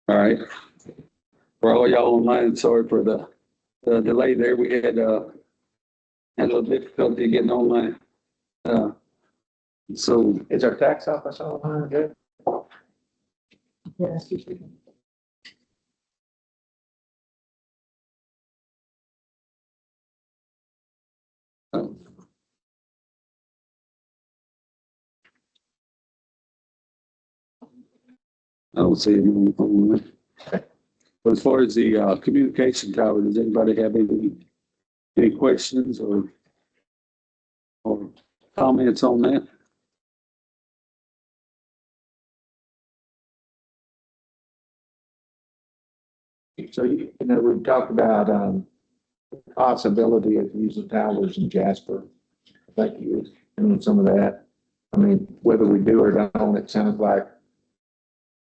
All right. For all y'all online, sorry for the delay there. We had a little difficulty getting online. So Is our tax office online good? Yes. I don't see it on the phone. But as far as the communication tower, does anybody have any questions or comments on that? So, we've talked about, possibility of using towers in Jasper. I think you was doing some of that. I mean, whether we do or don't, it sounds like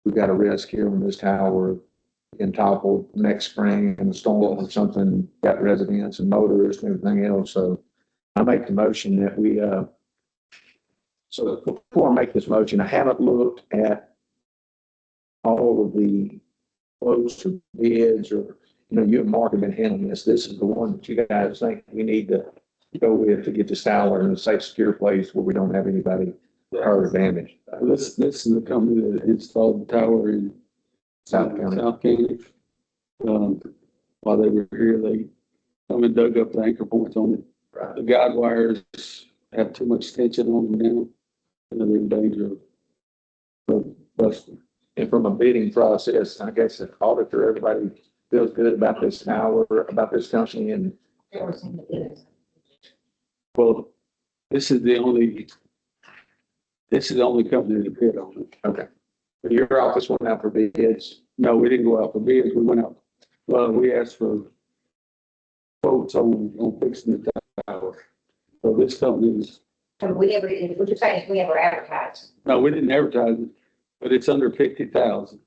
we've got a risk here when this tower can topple next spring and the storm or something, got residents and motorists and everything else. So I make the motion that we, so before I make this motion, I haven't looked at all of the quotes or bids or, you and Mark have been handling this. This is the one that you guys think we need to go with to get this tower in a safe, secure place where we don't have anybody hurt or damaged. This is the company that installed the tower in South County. While they were here, they come and dug up the anchor points on it. Right. The guide wires have too much tension on them now, and they're in danger of busting. And from a bidding process, I guess the auditor, everybody feels good about this tower, about this company, and Everything that is. Well, this is the only company that bid on it. okay. But your office went out for bids. No, we didn't go out for bids. We went out, we asked for quotes on fixing the tower. So this company is, Have we ever, what you're saying is we ever advertised? no, we didn't advertise it, but it's under 50,000.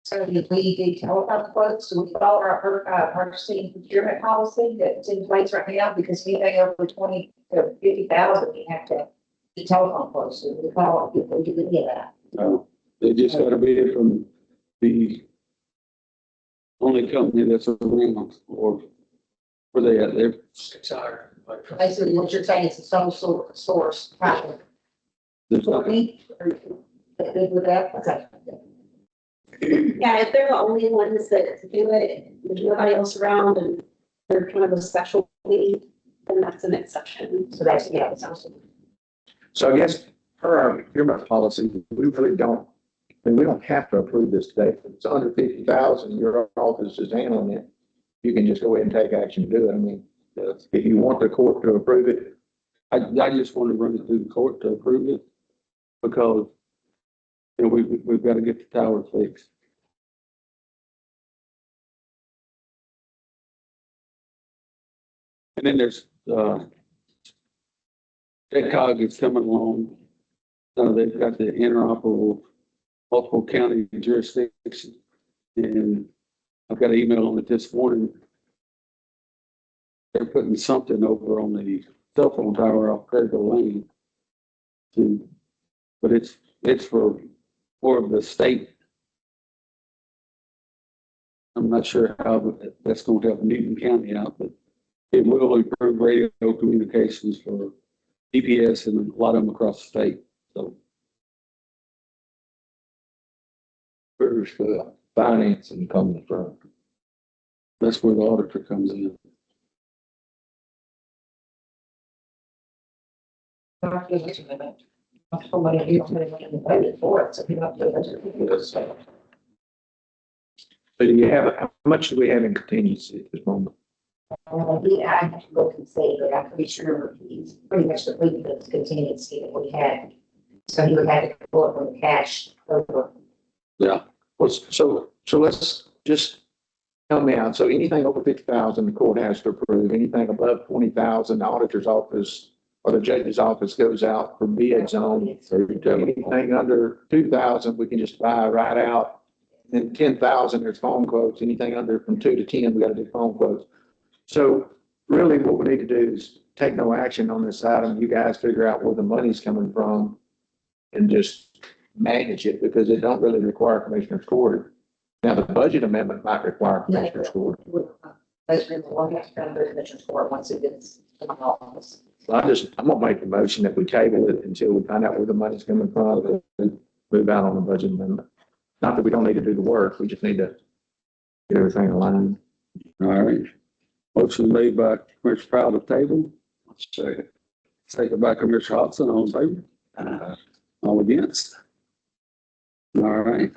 So did we do telephone quotes? Do we follow our purchasing procurement policy that's in place right now? Because anything over 20 to 50,000, we have to do telephone quotes. So we follow, we do any of that. No, they just got a bid from the only company that's around, or where they at, they're Basically, what you're saying is the sole source project. there's So not, we, are good with that? Okay. Yeah, if they're the only ones that do it, there's nobody else around and they're kind of a special need, then that's an exception. So that's, yeah, that's awesome. So I guess per our procurement policy, we really don't, we don't have to approve this today. If it's under 50,000, your office is handling it. You can just go ahead and take action to do it. I mean, if you want the court to approve it, I just want to run it through the court to approve it because, we've got to get the tower fixed. And then there's, TechCog is coming along. They've got the interoperable multiple county jurisdiction. And I've got an email on it this morning. They're putting something over on the cell phone tower off Credible Lane but it's for more of the state. I'm not sure how that's going to help Newton County out, but it will improve radio communications for DPS and a lot of them across the state. So where's the financing coming from? that's where the auditor comes in. Somebody else may have voted for it, so you have to. So do you have, how much do we have in contingency at this moment? I have to look and see, but I'm pretty sure he's pretty much completed the contingency that we had. So he would have to pull it from cash over. Yeah, Well, so let's just help me out. So anything over 50,000, the court has to approve. Anything above 20,000, the auditor's office or the judge's office goes out for bids on. Anything under 2,000, we can just buy right out. Then 10,000, there's phone quotes. Anything under from 2 to 10, we got to do phone quotes. So really what we need to do is take no action on this item. You guys figure out where the money's coming from and just manage it because it don't really require commissioner's court. Now, the budget amendment might require commissioner's court. Basically, we'll have to come to the commissioner's court once it gets in my office. So I'm gonna make the motion that we table it until we find out where the money's coming from and move out on the budget amendment. Not that we don't need to do the work, we just need to get everything aligned. all right. Motion made by Commissioner Powell to table. Second. Second by Commissioner Hobson, all in favor? All against? All right.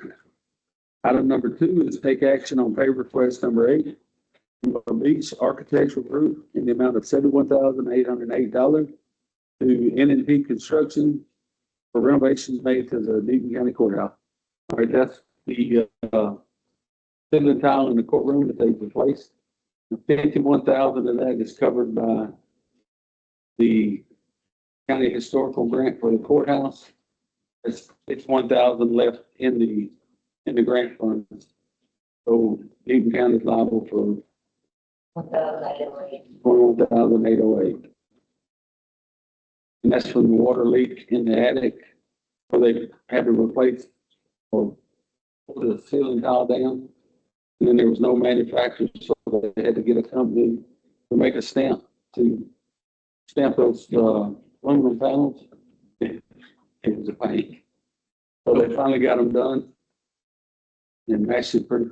Item number 2 is take action on pay request number 8. Beach Architectural Group in the amount of $71,808 to N&P Construction for renovations made to the Deaton County Courthouse. All right, that's the, ceiling tile in the courtroom that they've replaced. 51,000 of that is covered by the county historical grant for the courthouse. It's 1,000 left in the grant fund. So Eaton County is liable for 21,808. And that's from the water leak in the attic where they had to replace or put the ceiling tile down. And then there was no manufacturer, so they had to get a company to make a stamp to stamp those aluminum panels. It was a pain. So they finally got them done. And actually pretty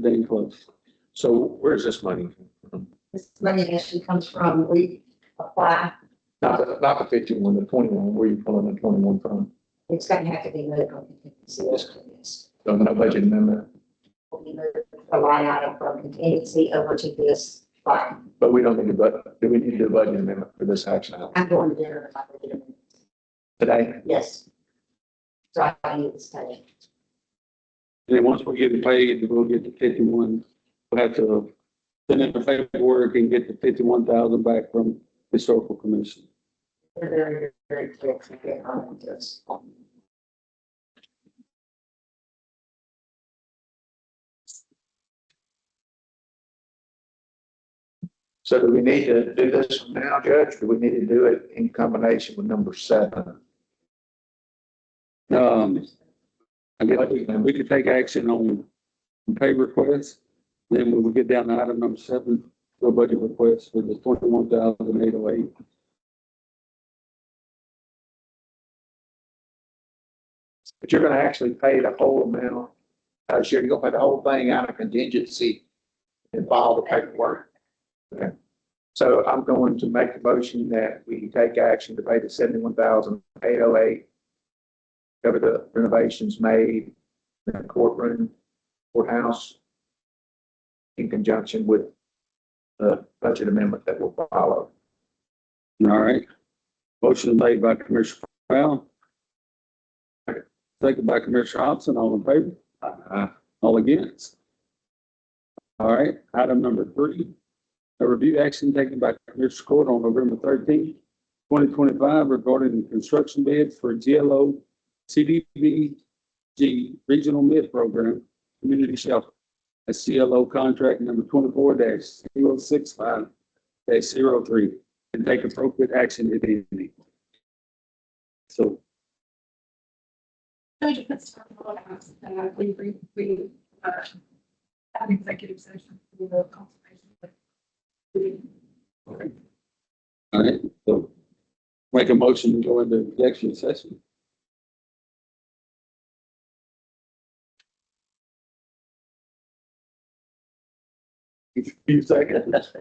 dang close. So where's this money from? This money actually comes from, we apply, Not the 51, the 21, where you pulling the 21 from? it's gonna have to be moved on contingency over to this. So no budget amendment, We moved a line item from contingency over to this line. but we don't need to, do we need to do a budget amendment for this action item I'm going to dinner if I did it. today? Yes. So I need this today. And then once we get it paid, we'll get the 51. We'll have to send in the paperwork and get the 51,000 back from historical commission. They're very, very quick to get on this. So do we need to do this now, Judge? Do we need to do it in combination with number 7? I guess we could take action on pay requests. Then we will get down to item number 7, the budget request for the 21,808. But you're gonna actually pay the whole amount. You're gonna pay the whole thing out of contingency and file the paperwork. Okay. So I'm going to make a motion that we take action to pay the 71,808. Cover the renovations made in the courtroom, courthouse. In conjunction with the budget amendment that will follow. All right. Motion made by Commissioner Brown. Second by Commissioner Hobson, all in favor? All against? All right, item number 3, a review action taken by Commissioner Court on November 13th, 2025 regarding the construction bid for GLO CDBG Regional Mid Program Community Shelter. A CLO contract number 24-065-03 and take appropriate action if any. So I just put stuff on us, we have an executive session for the consultation. all right, so make a motion to go into executive session. Few seconds.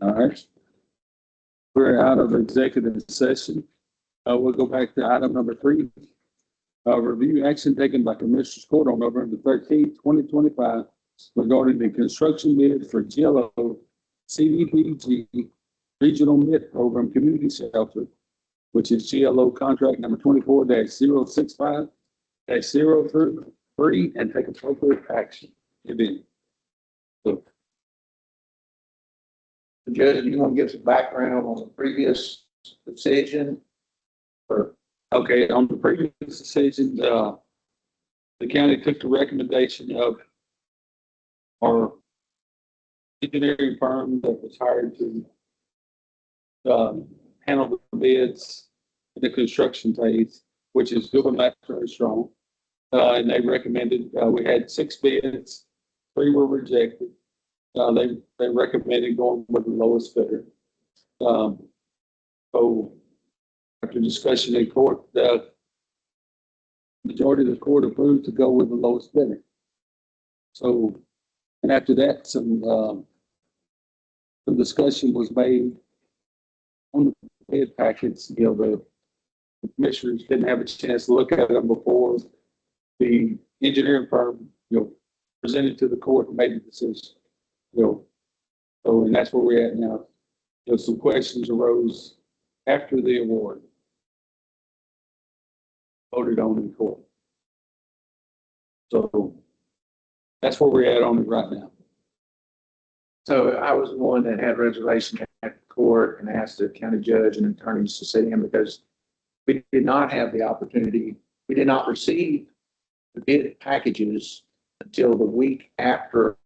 All right. We're out of executive session. We'll go back to item number 3. Review action taken by Commissioners Court on November 13th, 2025 regarding the construction bid for GLO CDBG Regional Mid Program Community Shelter, which is GLO contract number 24-065-03, and take appropriate action. So, Judge, you want to give some background on the previous decision? Or, okay, on the previous decision, the county took the recommendation of our engineering firm that was hired to handle the bids in the construction phase, which is Google Maps very strong. And they recommended, we had 6 bids, 3 were rejected. They recommended going with the lowest bidder. So after discussion in court, the majority of the court approved to go with the lowest bidder. So, and after that, some discussion was made on the bid packets. You know, the commissioners didn't have a chance to look at them before the engineering firm, you know, presented to the court and made the decision. You know, so, and that's where we're at now. You know, some questions arose after the award voted on in court. So that's where we're at on it right now. so I was the one that had reservation at the court and asked the county judge and attorneys to see him because we did not have the opportunity. We did not receive the bid packages until the week after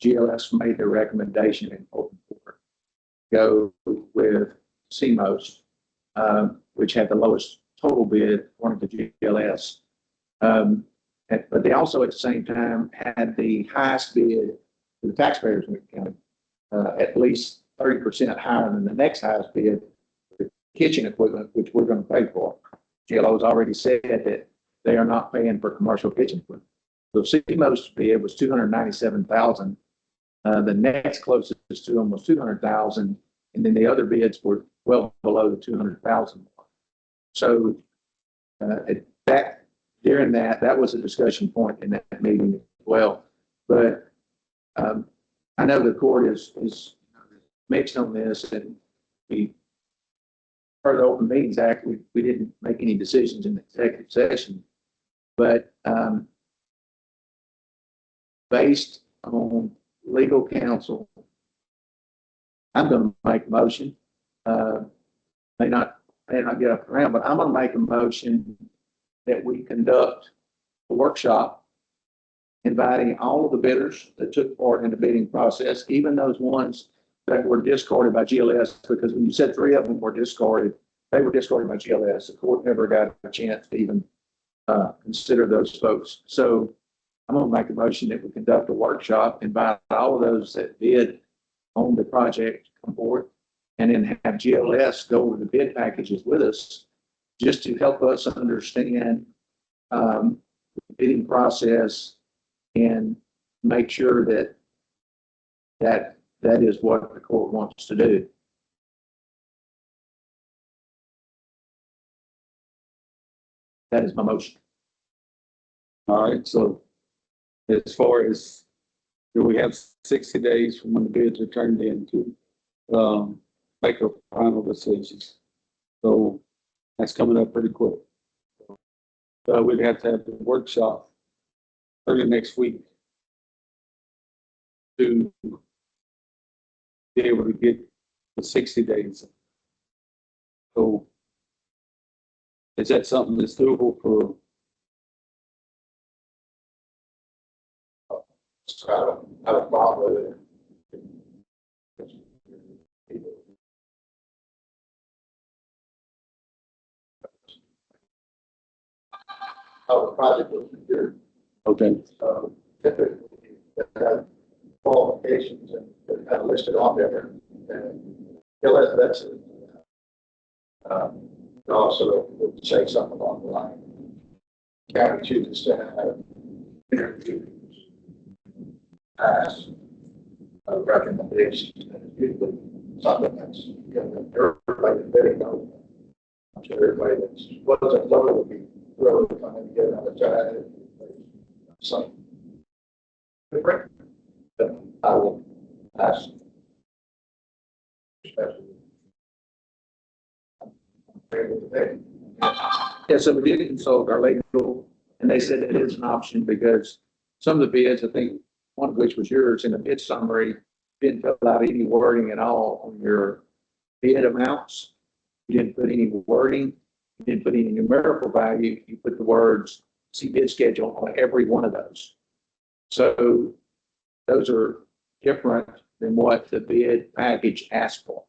GLS made their recommendation in open court. Go with CMOS, which had the lowest total bid, according to GLS. But they also at the same time had the highest bid to the taxpayers in the county, at least 30% higher than the next highest bid, the kitchen equipment, which we're going to pay for. GLO has already said that they are not paying for commercial kitchen equipment. So CMOS bid was $297,000. The next closest to them was $200,000, and then the other bids were well below the $200,000. So during that was a discussion point in that meeting as well. But I know the court is mixed on this, and we, per the Open Meetings Act, we didn't make any decisions in the executive session. But based on legal counsel, I'm going to make a motion. May not get up around, but I'm going to make a motion that we conduct a workshop inviting all of the bidders that took part in the bidding process, even those ones that were discarded by GLS, because when you said 3 of them were discarded, they were discarded by GLS. The court never got a chance to even consider those folks. So I'm going to make a motion that we conduct a workshop, invite all of those that bid on the project to come forward, and then have GLS go over the bid packages with us, just to help us understand the bidding process and make sure that is what the court wants to do. That is my motion. All right, so as far as, we have 60 days from when the bids are turned in to make a final decision. So that's coming up pretty quick. We'd have to have the workshop early next week to be able to get the 60 days. So is that something that's doable for? So I don't have a problem with it. Oh, the project was secured. Okay. Typically, qualifications and they're kind of listed on there. And that's it. Also, would say something along the line. County chooses to have interviews, pass recommendations, and usually something that's, you know, everybody bidding on. I'm sure everybody that's, wasn't low would be really trying to get another try. Some different, but I will ask. Especially. Yeah, so we did consult our legal, and they said it is an option because some of the bids, I think, one of which was yours in the bid summary, didn't fill out any wording at all on your bid amounts. You didn't put any wording, you didn't put any numerical value, you put the words, see bid schedule on every one of those. So those are different than what the bid package asked for.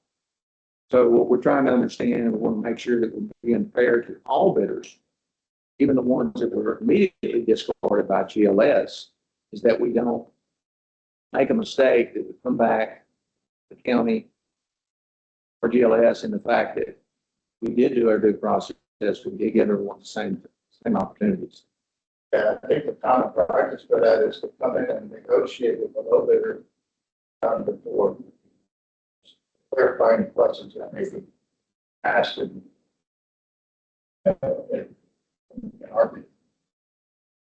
So what we're trying to understand, and we want to make sure that we're being fair to all bidders, even the ones that were immediately discarded by GLS, is that we don't make a mistake that would come back to the county or GLS in the fact that we did do our due process, we did get everyone the same opportunities. Yeah, I think the common practice for that is to come in and negotiate with the low bidder before clarifying questions that may be asked in our view.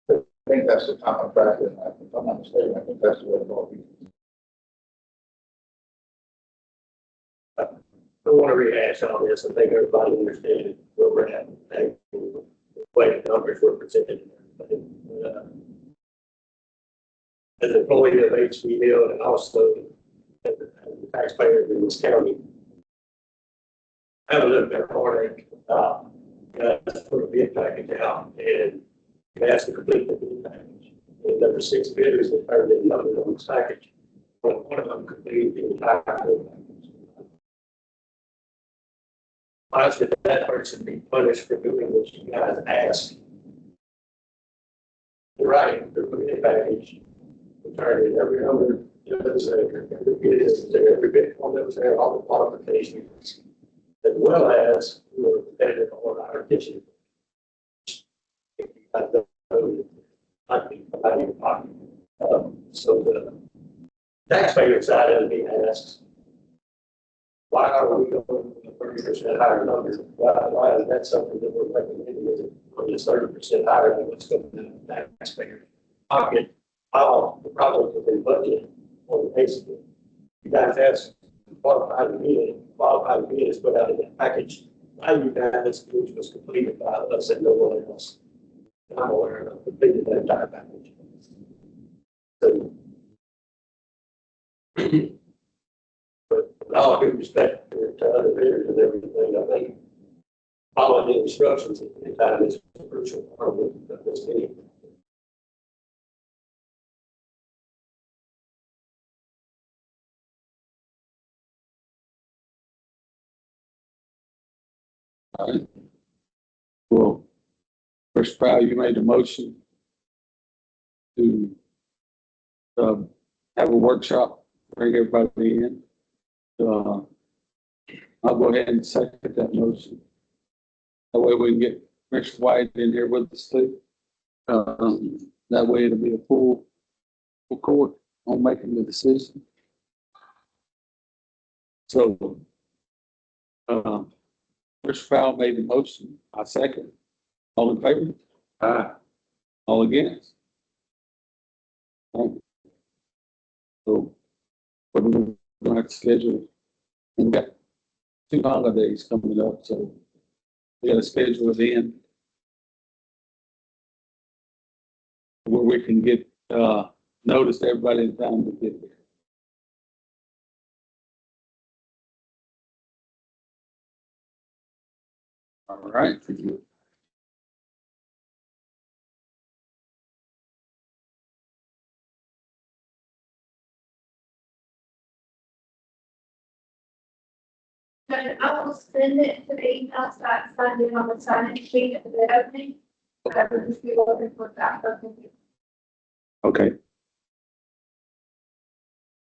I think that's the common practice. If I'm not mistaken, I think that's the way it will be. I don't want to rehash all this. I think everybody understands where we're at. The way the numbers were presented. As an employee of HB Hill and also as a taxpayer in this county, I have a little bit of heartache about put a bid package out and asked to complete the bid package. And there were 6 bidders that turned in nothing on this package. One of them completed the entire bid package. I should that person be punished for doing what you guys asked. Right, the bid package. Turn in every number that was there, every bid is there, every bid form that was there, all the qualifications, as well as we were competitive on our addition. So the taxpayer side of me asks, why are we going with a 30% higher number? Why is that something that we're recommending? Is it just 30% higher than what's going to the taxpayer pocket? Oh, the problem with the budget on the basis of you guys asked qualified bid is put out in that package. I you guys, which was completed by us and no one else. And I'm aware of completed that entire package. So, but with all due respect to other bidders and everything, I think following the instructions at the time is a crucial part of this meeting. All right. Well, first Powell, you made a motion to have a workshop, bring everybody in. I'll go ahead and second that motion. That way we can get Mr. White in here with us too. That way it'll be a full court on making the decision. So, Mr. Powell made the motion. I second. All in favor? Aye. All against? So, we're going to have to schedule. We've got 2 holidays coming up, so we got to schedule it in where we can get notice to everybody in time to get there. All right. And I will send it to the email so I can find it on the sign-in sheet at the bid opening. Whatever this be looking for that. Okay.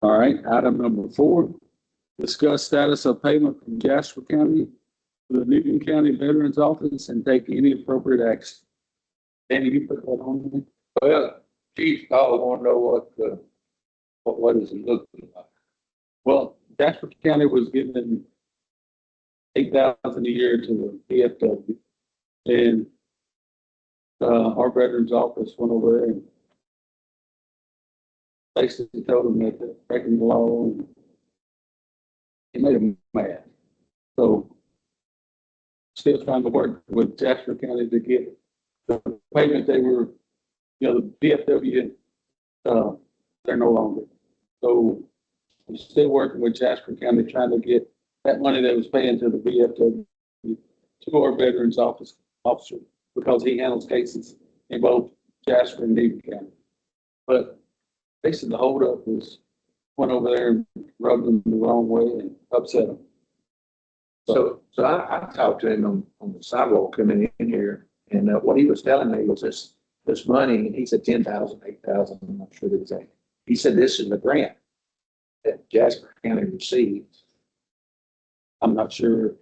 All right, item number 4, discuss status of payment from Jasper County to the Newton County Veterans Office and take any appropriate action. Danny, you put that on me? Well, Chief, I want to know what is it looking like? Well, Jasper County was giving 8,000 a year to the VFW. And, our veterans office went over there and basically told them that they're breaking the law. And it made them mad. So still trying to work with Jasper County to get the payment they were, the VFW, they're no longer. So we're still working with Jasper County, trying to get that money that was paying to the VFW to our veterans officer, because he handles cases in both Jasper and Newton County. But basically the holdup was, went over there and rubbed them the wrong way and upset them. So I talked to him on the sidewalk coming in here, and what he was telling me was this money, and he said 10,000, 8,000, I'm not sure the exact. He said this is the grant that Jasper County received. I'm not sure,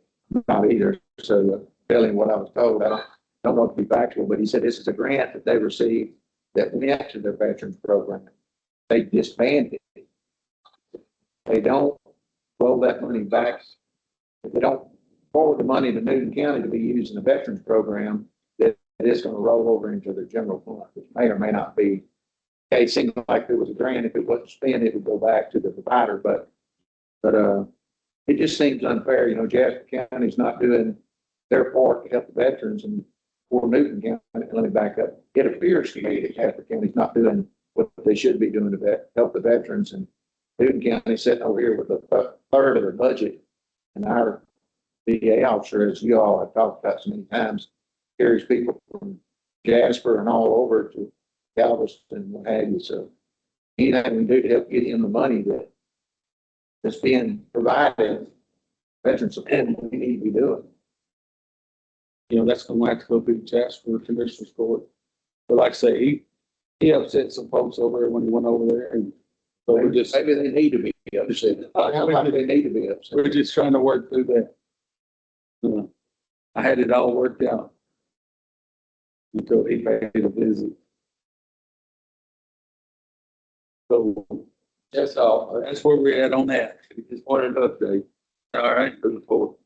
not either, so telling what I was told, I don't know if to be factual, but he said this is a grant that they received that went to their veterans program. They disbanded it. They don't roll that money back. If they don't forward the money to Newton County to be used in the veterans program, that it is going to roll over into their general fund, which may or may not be. It seemed like there was a grant. If it wasn't spent, it would go back to the provider. But it just seems unfair. Jasper County's not doing their part to help the veterans, and poor Newton County. Let me back up. It appears to me that Jasper County's not doing what they should be doing to help the veterans, and Newton County sitting over here with a third of their budget. And our VA officer, as you all have talked about so many times, carries people from Jasper and all over to Galveston and what have you. So anything we do to help get him the money that's being provided, veteran support, we need to be doing. That's going to have to go through Jasper Commissioner's Court. But like I say, he upset some folks over there when he went over there, and so we're just, Maybe they need to be upset. Like they need to be upset. we're just trying to work through that. I had it all worked out until he paid a visit. So that's all. That's where we're at on that. Just wanted an update. All right, moving forward.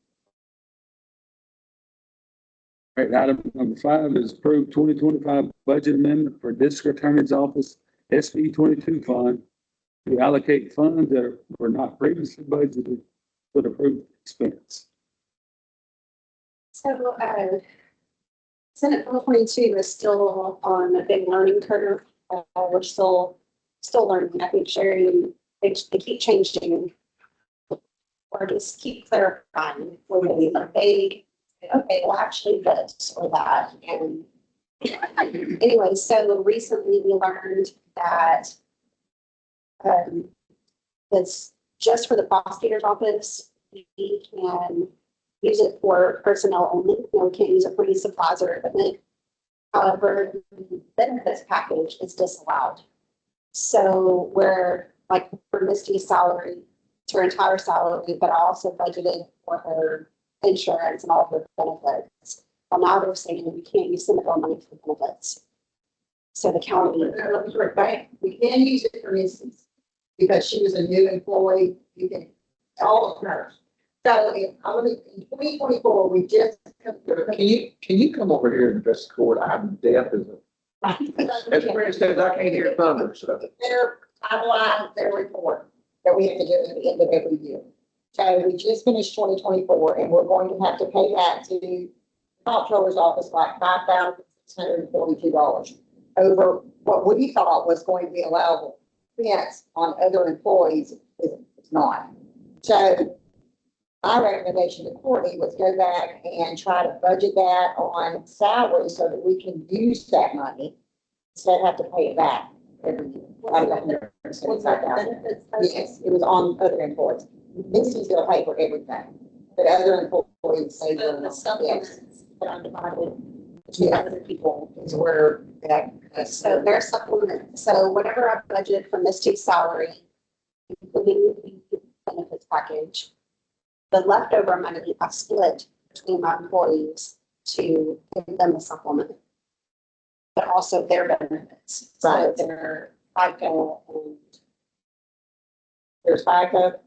All right, item number 5 is approved 2025 budget amendment for District Attorney's Office SB 22 fund to allocate funds that were not previously budgeted for the approved expense. So, Senate Bill 22 is still on a big learning curve. We're still learning. I think Sherry, they keep changing or just keep clarifying where they are vague. Okay, well, actually this or that. And anyway, so recently we learned that it's just for the prosecutor's office. We can use it for personnel only. We can't use it for any supplies or equipment. However, the benefits package is disallowed. So we're like for Misty's salary, it's her entire salary, but I also budgeted for her insurance and all of her benefits. Well, now they're saying we can't use Senate bill money for benefits. So the county. We can use it for Misty's because she was a new employee. You can, all of hers. So in 2024, we just. Can you come over here and address the court? I'm deaf as Brent says, I can't hear thunder, so. Their timeline, their report that we have to do at the end of every year. So we just finished 2024 and we're going to have to pay that to the comptroller's office like $5,642 over what we thought was going to be allowable. Yes, on other employees, it's not. So my recommendation to Courtney was go back and try to budget that on salary so that we can use that money instead of have to pay it back every year. Yes, it was on other employees. Misty's gonna pay for everything, but other employees say. The supplements that are divided between other people. Is where that. So their supplement, so whatever I budgeted for Misty's salary, including the benefits package, the leftover money I split between my employees to give them a supplement. But also their benefits, so Right. their FICA and There's FICA,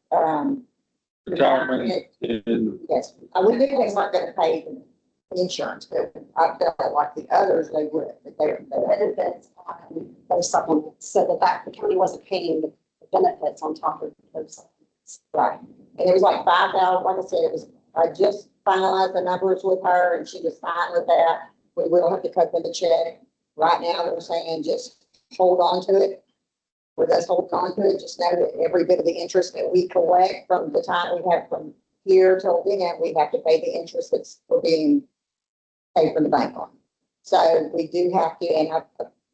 retirement and Yes, we knew they weren't gonna pay the insurance, but I felt like the others, they would, but The benefits on those supplements, so the county wasn't paying the benefits on top of those supplements. right. And it was like 5,000, like I said, it was, I just finalized the numbers with her and she was fine with that. We will have to cut them a check. Right now, they're saying just hold on to it. With us holding on to it, just know that every bit of the interest that we collect from the time we have from here till then, we have to pay the interest that's for being paid from the bank on. So we do have to, and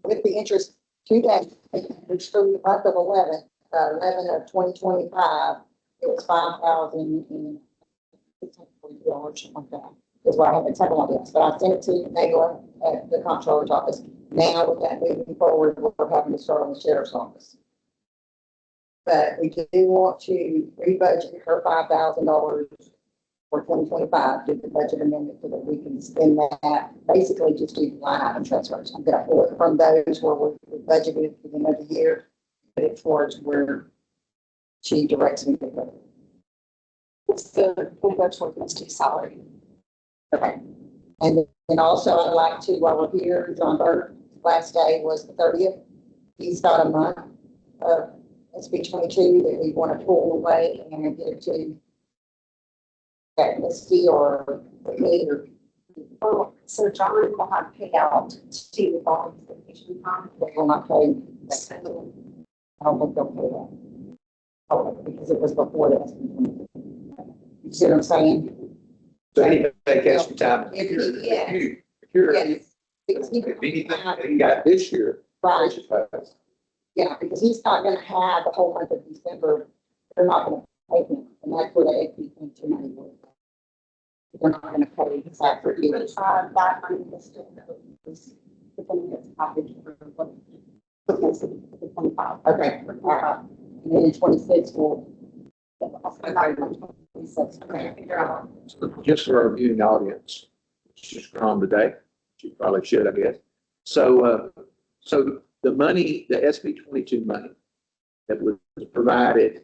with the interest today, which through the month of 11 of 2025, it was $5,000 something like that. Is why I haven't taken on this, but I sent it to Nagla at the comptroller's office. Now with that moving forward, we're having to start on the sheriff's office. But we do want to rebudget her $5,000 for 2025, do the budget amendment so that we can spend that, basically just do line item transfers. I'm gonna pull it from those where we budgeted for the end of the year, put it towards where she directs me to go. It's the, we go toward those two salary. Okay. And then also I'd like to, while we're here, John Burke, last day was the 30th. He's got a month of SB 22 that we want to pull away and get it to that Misty or me or Oh, so John will have paid out to volunteer vacation time. they will not pay. So I don't think they'll pay that. Oh, because it was before the SB 22. You see what I'm saying? So any vacation time. If he- yeah. If you're, Yes. Because he, if anything that you got this year, right. they should pass. Yeah, because he's not gonna have the whole month of December, they're not gonna pay him, and that's where the AP 22 money was. They're not gonna pay his that for you. that money is still the benefits package for what the 25. Okay, all right, and then in 26, we'll. Okay, Figure out. So just for our viewing audience, she's gone today. She probably should, I guess. So, so the money, the SB 22 money that was provided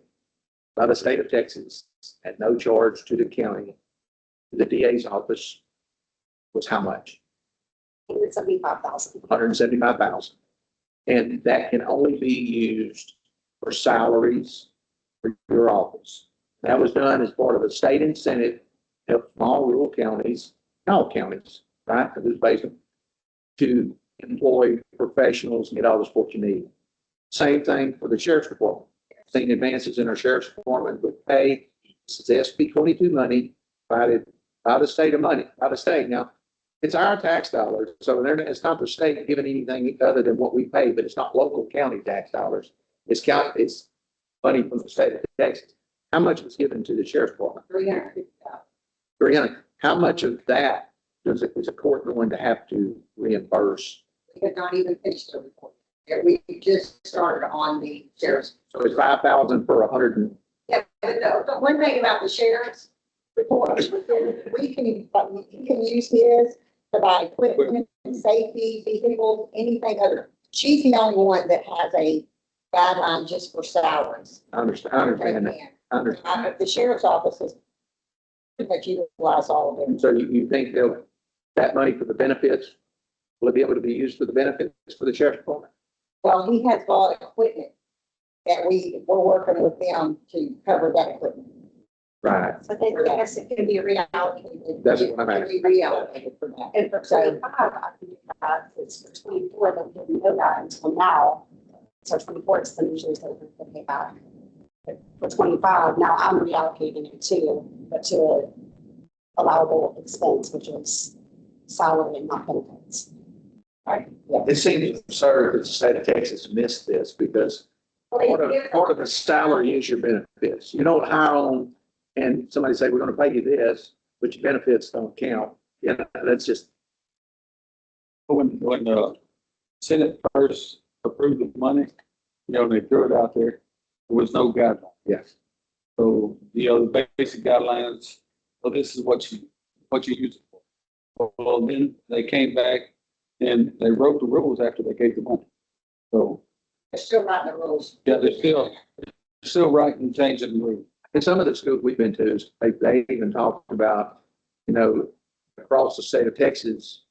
by the state of Texas at no charge to the county, to the DA's office, was how much? 175,000. 175,000. And that can only be used for salaries for your office. That was done as part of a state incentive to help small rural counties, all counties, right? Because it's based on to employ professionals and get all the support you need. Same thing for the sheriff's department. Seen advances in our sheriff's department with pay. This is SB 22 money provided by the state by the state. Now, it's our tax dollars, so it's not the state giving anything other than what we pay, but it's not local county tax dollars. It's money from the state of Texas. How much was given to the sheriff's department? 350,000. 300. How much of that is a court going to have to reimburse? We have not even finished the report. Yeah, we just started on the sheriff's. So it's 5,000 for 100 and, Yeah, but the one thing about the sheriff's report, we can use his to buy equipment, safety, vehicles, anything other. She's the only one that has a guideline just for salaries. I understand that. I understand. The sheriff's office is pretty much utilize all of them. So you think that money for the benefits, will it be able to be used for the benefits for the sheriff's department? Well, he has bought equipment that we're working with them to cover that equipment. Right. So then, yes, it can be reallocated. That's what I'm It asking. can be reallocated for that. And for 25, I can do that. It's for 24, they didn't know that until now. So 24 is the usually so they pay back. But for 25, now I'm reallocating it but to a allowable expense, which is salary and not benefits. Right? Yeah. It seems absurd that the state of Texas missed this because part of the salary is your benefits. You don't hire on and somebody say, we're going to pay you this, but your benefits don't count. Yeah, that's just, when the Senate first approved the money, they threw it out there, there was no guideline. yes. So, the basic guidelines, well, this is what you use it for. Well, then they came back and they wrote the rules after they gave the money. So, They're still not in the rules. yeah, they're still writing and changing the rules. And some of the schools we've been to, they even talked about, across the state of Texas,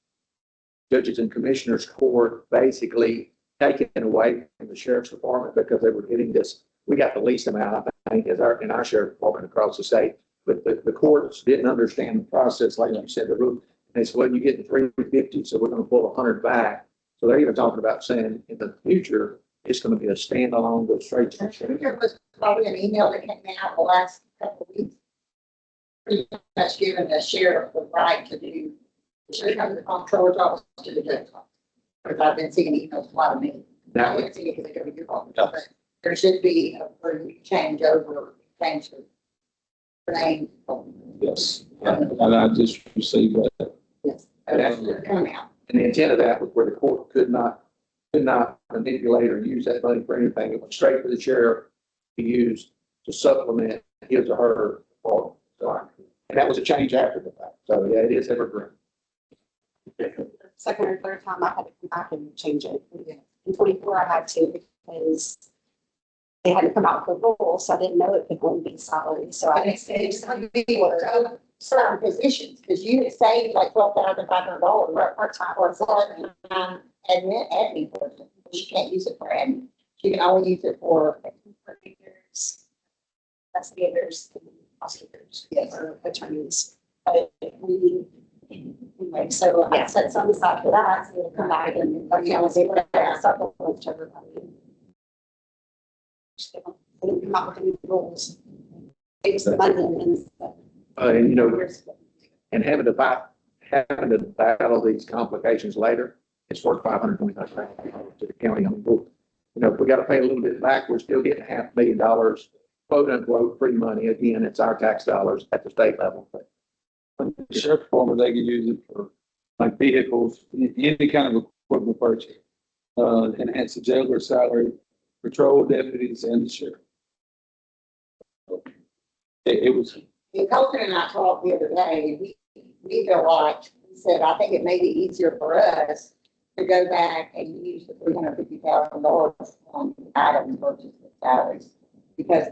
judges and commissioners court basically taken away from the sheriff's department because they were getting this, we got the least amount, I think, in our sheriff's department across the state. But the courts didn't understand the process, like you said, the rule. They said, well, you're getting 350, so we're going to pull 100 back. So they're even talking about saying in the future, it's going to be a standalone, go straight to the sheriff. There was probably an email that came out the last couple of weeks. Pretty much giving the sheriff the right to do, should come to the comptroller's office to the judge's office. Because I've been seeing emails a lot of me. I Now, haven't seen it because they go to your office, but there should be a change change the name. Yes, and I just received that. Yes, that's coming out. and the intent of that was where the court could not manipulate or use that money for anything. It went straight to the sheriff to use to supplement his or her department. So, and that was a change after the fact. So yeah, it is evergreen. Second or third time I had to come back and change it. In 24, I had to because they hadn't come out with the rules, so I didn't know it could only be salary. So And I it's going to be certain positions, because you would save like $12,500 part-time or or admin person. You can't use it for admin. You can only use it for, investigators, prosecutors, Yes. or attorneys. But anyway, so I set some aside for that, so it'll come back and, I was able to supplement to everybody. They didn't come out with any rules. It was the money and stuff. And and having to battle these complications later, it's worth $525,000 to the county. I mean, if we got to pay a little bit back, we're still getting $500,000, quote unquote, free money. Again, it's our tax dollars at the state level. But The sheriff department, they can use it for like vehicles, any kind of equipment purchase. Enhance the jailer salary, patrol deputies and the sheriff. It was, Colton and I talked the other day, we feel like, he said, I think it may be easier for us to go back and use the $350,000 on items versus the salaries. Because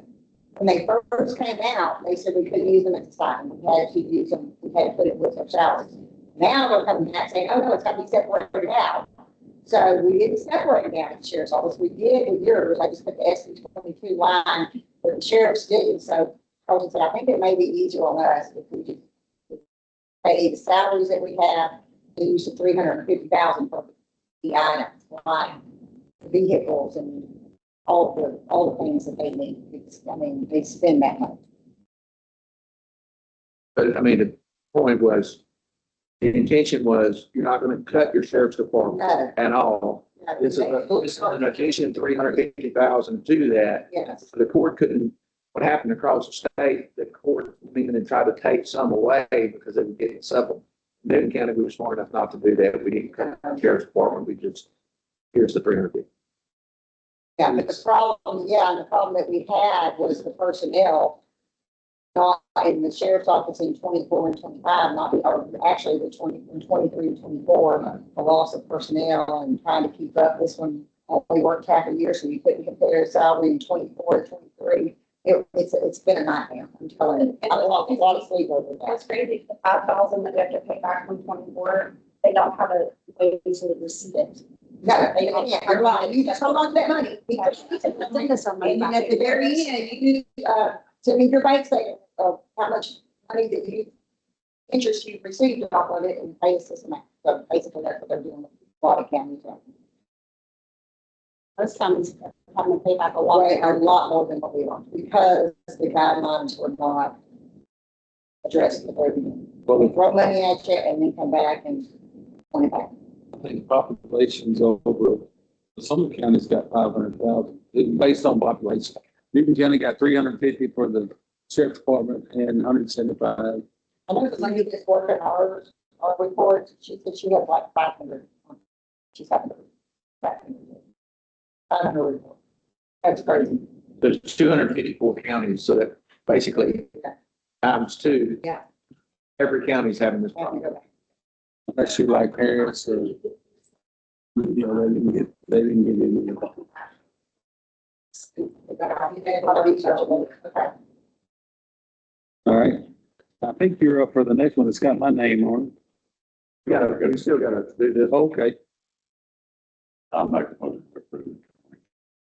when they first came out, they said we couldn't use them at the time. We had to use them, we had to put it with our salaries. Now they're coming back saying, oh, no, it's got to be separated out. So we didn't separate it out at the sheriff's office. We did with yours. I just put the SB 22 line, but the sheriff's didn't. So Colton said, I think it may be easier on us if we just pay the salaries that we have, and use the $350,000 for the items, like the vehicles and all the things that they need. They spend that money. But I mean, the point was, the intention was, you're not going to cut your sheriff's department No, at all. no, This is an addition, $350,000 to that. yes, The court couldn't, what happened across the state, the court even tried to take some away because they were getting supplemental. Newton County, we were smart enough not to do that. We didn't cut the sheriff's department. We just, here's the 350. yeah, but the problem that we had was the personnel. Not in the sheriff's office in 24 and 25, or actually the 23 and 24, the loss of personnel and trying to keep up. This one only worked half a year, so you couldn't compare salary in 24 and 23. It's been a nightmare. I'm telling you, I lost a lot of sleep over that. That's crazy, the 5,000 that we have to pay back from 24, they don't have a way to receive it. No, they can't. You're lying. You just hold on to that money. Send us some money And back. at the very end, you send me your bank statement of how much money that interest you received off of it and pay us this amount. So basically, that's what they're doing with a lot of counties. Most counties having to pay back a lot. A lot more than what we want, because the guidelines were not addressed at the very beginning. Well, We throw money at you and then come back and point it back. I think population's over, some counties got 500,000, based on population. Newton County got 350 for the sheriff's department and 175. I know the lady that's working our report, she said she had like 500. She's having 500 report. That's crazy. There's 254 counties, so that basically times two. Yeah. Every county's having this I have to problem. go back. Unless you like parents or, they didn't get any. Okay. All right. I think you're up for the next one. It's got my name on You still gotta do it. this. Okay. I'll make a motion to approve.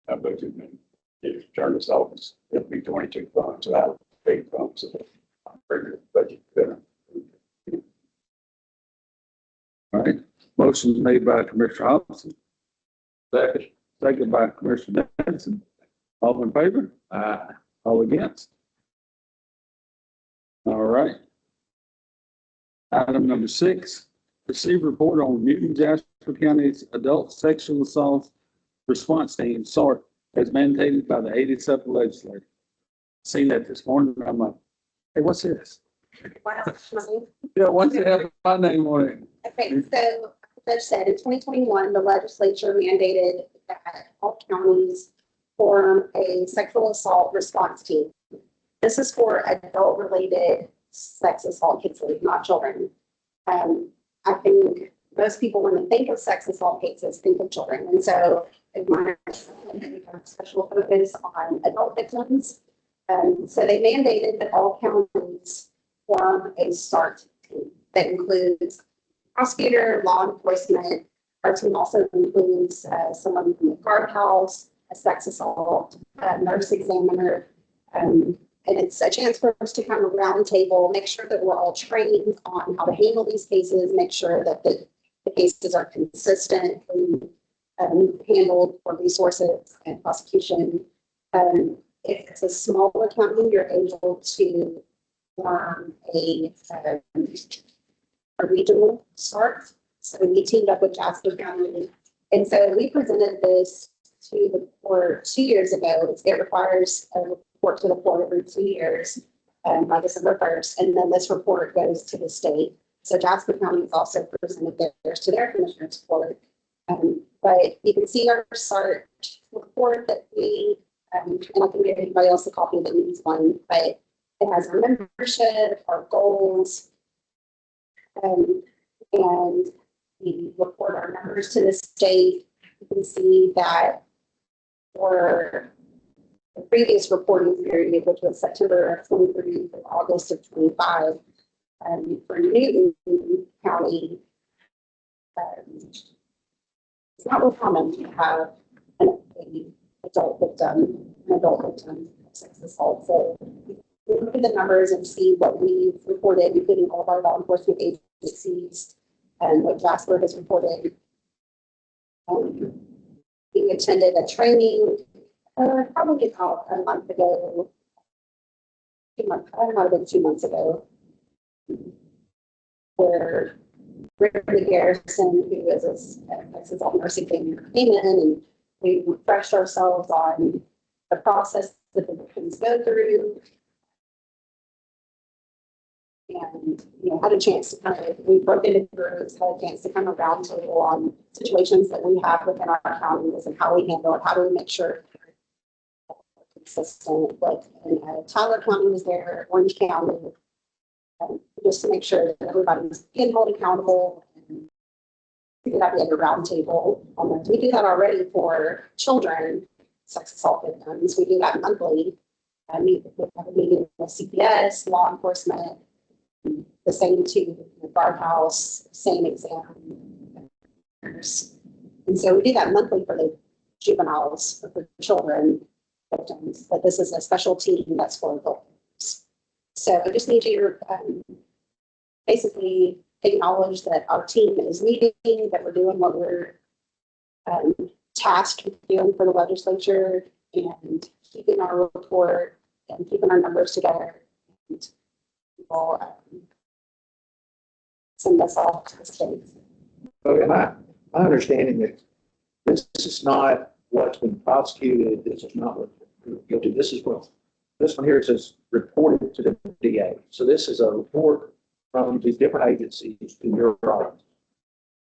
I budget and if Charles office, it'll be 22 funds out of 8 funds. So I'm regular budget. All right. Motion made by Commissioner Hobson. Second by Commissioner Benson. All in favor? All against? All right. Item number 6, receive report on Newton Jasper County's adult sexual assault response team, SART, as mandated by the 87th legislature. Seen that this morning, and I'm like, hey, what's this? Wow. Yeah, what's it have my name on it? Okay, so the judge said in 2021, the legislature mandated that all counties form a sexual assault response team. This is for adult-related sex assault cases, not children. I think most people, when they think of sex assault cases, think of children. And so we have a special focus on adult victims. So they mandated that all counties form a SART team that includes prosecutor, law enforcement. Our team also includes someone from the guardhouse, a sex assault nurse examiner. And it's a chance for us to kind of round table, make sure that we're all trained on how to handle these cases, make sure that the cases are consistently handled for resources and prosecution. If it's a smaller county, you're able to form a regional SART. So we teamed up with Jasper County. And so we presented this to the court 2 years ago. It requires a report to the court every 2 years by December 1st. And then this report goes to the state. So Jasper County has also presented theirs to their commissioner's court. But you can see our SART report that we, and I can give anybody else a copy that needs one, but it has our membership, our goals, and we report our numbers to the state. You can see that for the previous reporting period, which was September of 23 to August of 25, for Newton County, it's not real common to have an adult victim of sex assault. So we look at the numbers and see what we've reported, including all of our law enforcement agencies and what Jasper has reported. We attended a training probably about a month ago, 2 months, I might have been 2 months ago, where Ricky Garrison, who is a sex assault nurse examiner, came in and we refreshed ourselves on the process that the victims go through. And, had a chance to kind of, we broke into groups, had a chance to kind of round table on situations that we have within our counties and how we handle it, how do we make sure consistent. Like, Tyler County was there, Orange County, just to make sure that everybody's being held accountable. And we did that at a round table on that. We do that already for children, sex assault victims. We do that monthly. We have a meeting with CPS, law enforcement, the same to the guardhouse, same exam. And so we do that monthly for the juveniles, for children victims, but this is a special team that's for adults. So I just need you to basically acknowledge that our team is meeting, that we're doing what we're tasked with doing for the legislature, and keeping our report and keeping our numbers together. And we'll send us off to the state. So my understanding that this is not what's been prosecuted, this is not what's guilty, this one here says reported to the DA. So this is a report from these different agencies to your office.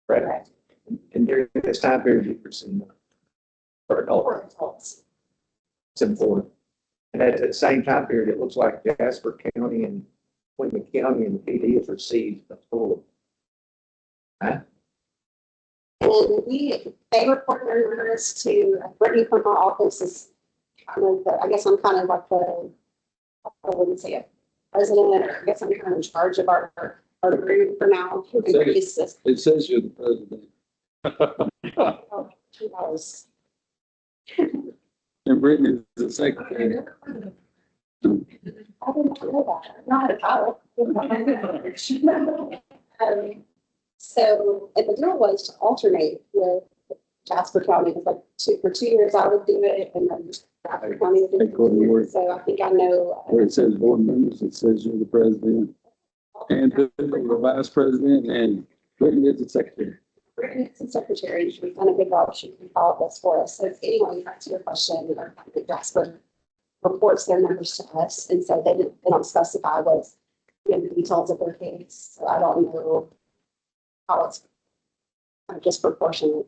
Right? And during this time period, you've received for adults. It's important. And at the same time period, it looks like Jasper County and Queen County and the PD has received a total. And they report their numbers to Brittany from our office is kind of, I guess I'm kind of like I wouldn't say president, or I guess I'm kind of in charge of our group for now. He's just, It says you're the president. oh, he knows. And Brittany is the secretary. I didn't know that, not at all. So, and the deal was to alternate with Jasper County, it was like for 2 years I would do it, and then Jasper County would do Take over the it. work. So I think I know. Where it says board members, it says you're the president. And the vice president, and Brittany is the secretary. Brittany's the secretary, she's done a good job, she can follow this for us. So anyway, back to your question, I think Jasper reports their numbers to us, and so they don't specify what's in the details of their case. So I don't know how it's disproportionate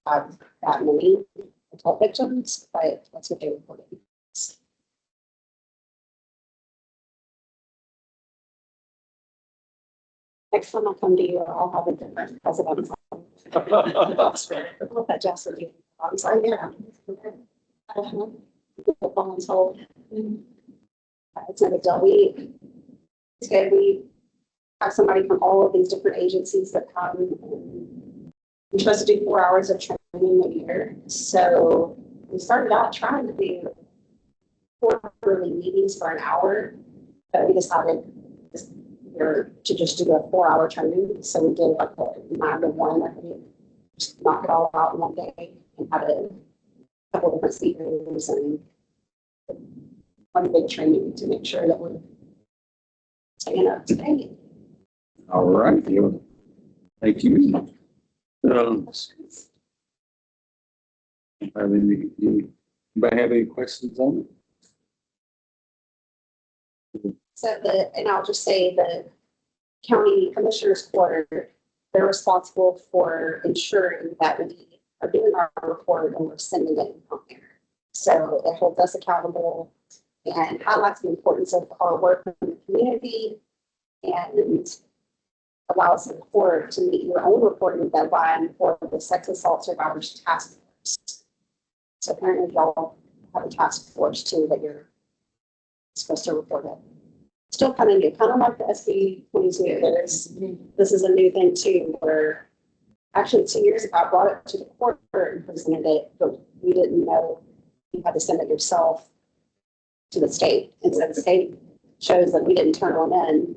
of that many adult victims, but that's what they reported. Next time I come to you, I'll have a different president. What that Jasper did. I'm sorry, yeah. The phone's hold. It's not a deal. It's good. We have somebody from all of these different agencies that come. We're supposed to do 4 hours of training a year. So we started out trying to do 4 early meetings for an hour, but we decided this year to just do a 4-hour training. So we did like a 9 to 1, I think, just knock it all out in one day and had a couple different speakers and one big training to make sure that we're staying up to date. All right. Thank you. Anybody have any questions on it? So and I'll just say the county commissioners court, they're responsible for ensuring that we are doing our report and we're sending it on there. So it holds us accountable and highlights the importance of our work in the community and allows the court to meet your own reporting deadline for the Sex Assault Survivors Task Force. So apparently y'all have a task force too that you're supposed to report it. Still kind of new, kind of like the SB 22. This is a new thing too, where actually 2 years ago I brought it to the court and presented it, but we didn't know you had to send it yourself to the state. And so the state shows that we didn't turn one in,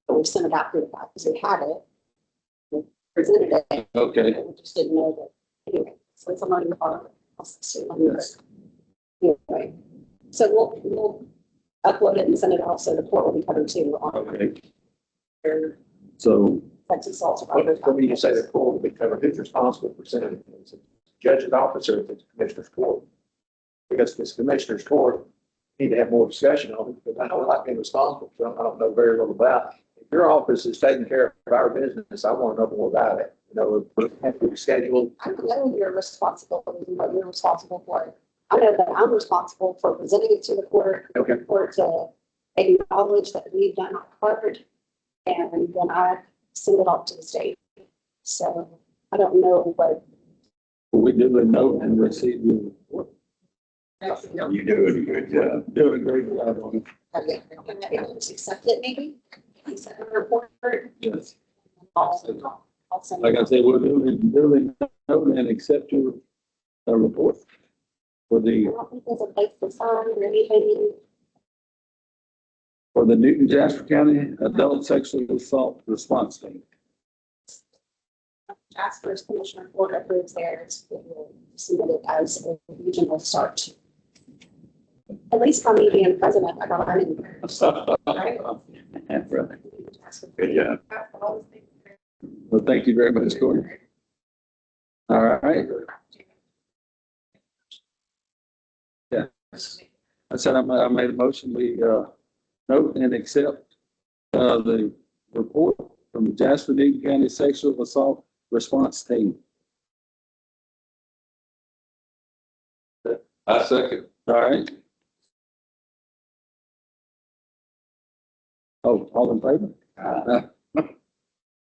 but we sent it out through the fact because we had it. We presented it. Okay. We just didn't know that. Anyway, so it's a learning process. Yes. Anyway, so we'll upload it and send it off so the court will be covered too on Okay. their So, sex assault survivors. When you say the court will be covered, who's responsible for sending it? Is it the judge's office or is it the commissioner's court? Because if it's commissioner's court, we need to have more discussion on it, because I don't like being responsible, so I don't know very little about it. If your office is taking care of our business, I want to know more about it. You know, we have to schedule. I don't know your responsibility, what you're responsible for. I know that I'm responsible for presenting it to the court, Okay. the court to acknowledge that we've done our part, and then I send it off to the state. So I don't know what. we do a note and receive your report. You do a good job. Doing a great job on it. Accept it maybe, accept the report. Yes. I'll send Like it I off. said, we'll do a note and accept your report for I the don't think there's a place to sign or anything. Newton Jasper County Adult Sexual Assault Response Team. Jasper's Commissioner Court approves theirs, it will submit it as a regional start. At least for me being president, I got to learn. Right. Good job. Well, thank you very much, Courtney. All right. Yes. I said I made a motion, we note and accept the report from the Jasper Newton County Sexual Assault Response Team. I second. All right. Oh, all in favor?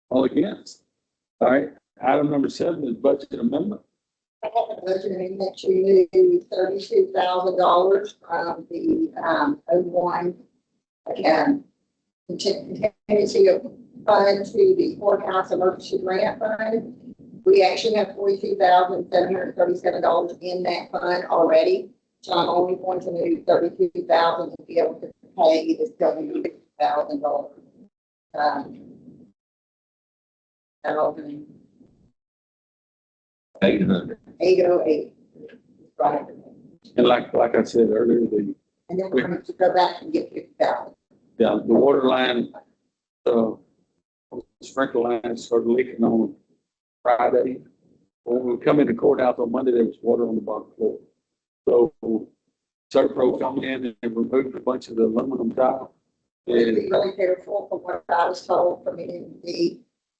All against? All right. Item number 7 is budget amendment. Budgeting that you moved $32,000 from the 01 again contingency of fund to the courthouse emergency grant fund. We actually have $42,737 in that fund already. So I'm only going to move 32,000 to be able to pay this $70,000. $1,808. 800. Right. And like I said earlier, And then we're going to go back and get 50,000. the water line, sprinkler line started leaking on Friday. When we come into courthouse on Monday, there was water on the bottom floor. So Serpro come in and removed a bunch of the aluminum tile. Be And really careful from what I was told from the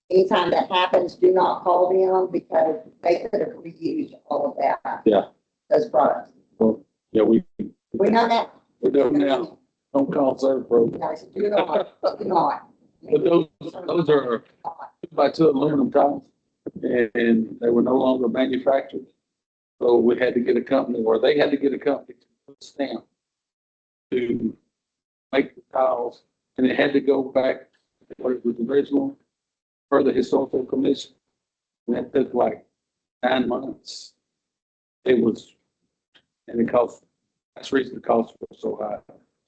anytime that happens, do not call them because they could have reused all of that. Yeah. Those products. yeah, we We know that. know now, don't call Serpro. Guys, do not, but do not. But those are 2x2 aluminum tiles, and they were no longer manufactured. So we had to get a company, or they had to get a company to put a stamp to make the tiles, and it had to go back to what it was original for the historical commission. And that took like 9 months. It was, and it cost, that's the reason the cost was so high.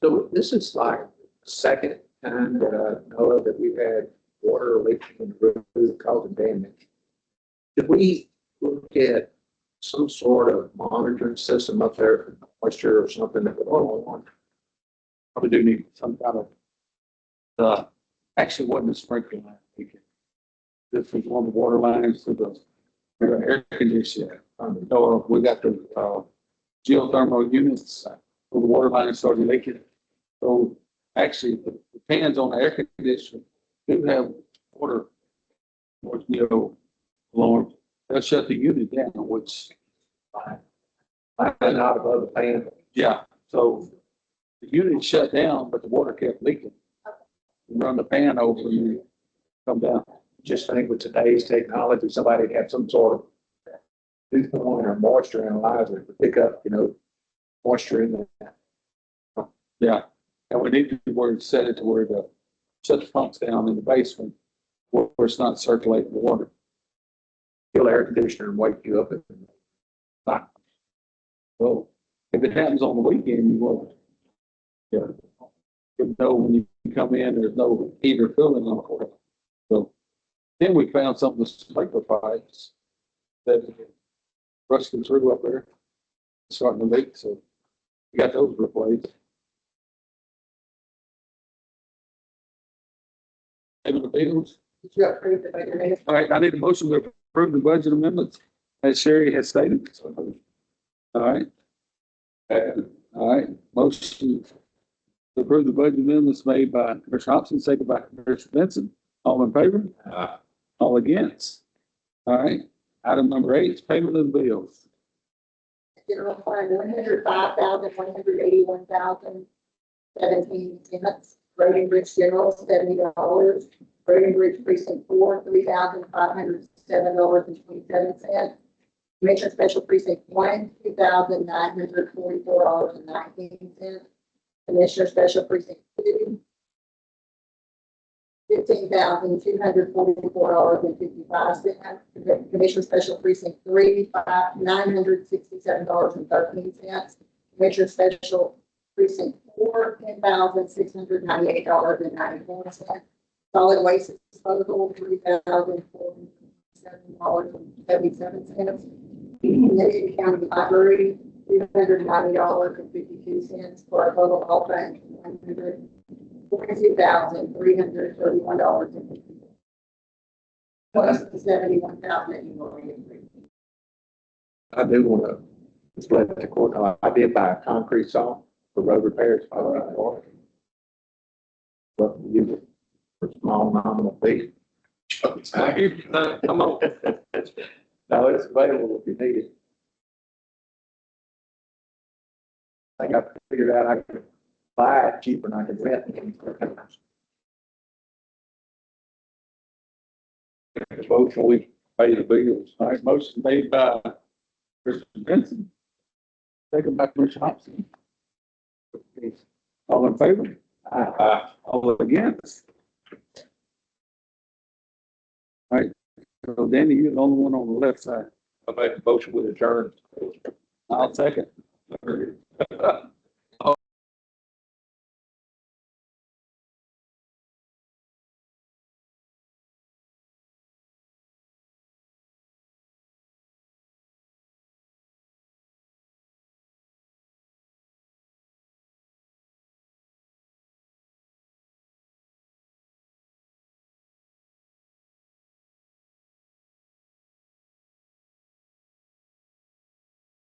So this is like the second time that I know of that we've had water leaking in the roof causing damage. Did we look at some sort of monitoring system up there for moisture or something that would go on? Probably do need some kind of, actually wasn't a sprinkler line. This was one of the water lines to the air conditioner. Or we got the, geothermal units, where the water line started leaking. So actually, the fans on the air conditioner do have water, alarm. They'll shut the unit down, which, Flying out above the fan. yeah, so the unit shut down, but the water kept leaking. You run the fan over and you come down. Just think with today's technology, somebody'd have some sort of dew point or moisture analyzer to pick up, moisture in there. Yeah, and we need to where set it to where the, shut the pumps down in the basement where it's not circulating the water. Kill air conditioner and wake you up. Well, if it happens on the weekend, you won't. Yeah. You know, when you come in, there's no heater filling on it. So then we found some of the sprinkler pipes that rusted through up there, starting to leak, so we got those replaced. Payment of bills. Did you approve the budget? All right, I need a motion to approve the budget amendments as Sherry has stated. All right. All right, motion to approve the budget amendments made by Commissioner Hobson, second by Commissioner Benson. All in favor? All against? All right, item number 8 is payment of the bills. General fund, $105,181,017. Road and Bridge General, $70. Road and Bridge Precinct 4, $3,507.27. Commissioner Special Precinct 1, $2,944.19. Commissioner Special Precinct 2, $15,244.55. Commissioner Special Precinct 3, $967.13. Commissioner Special Precinct 4, $10,698.94. Solid Waste Disposal, $3,407.77. Navy County Library, $290.52 for a total all funds, $142,331.50. Plus the $71,000 you already approved. I do want to just let the court know, I did buy a concrete saw for road repairs. But use it for small nominal fee. Come on. No, it's available if you need it. I think I figured out I could buy it cheaper than I could rent it. Motion, we pay the bills. All right, motion made by Commissioner Benson, second by Commissioner Hobson. All in favor? All against? All right, so Danny, you're the only one on the left side. I make a motion with adjourn. I'll second.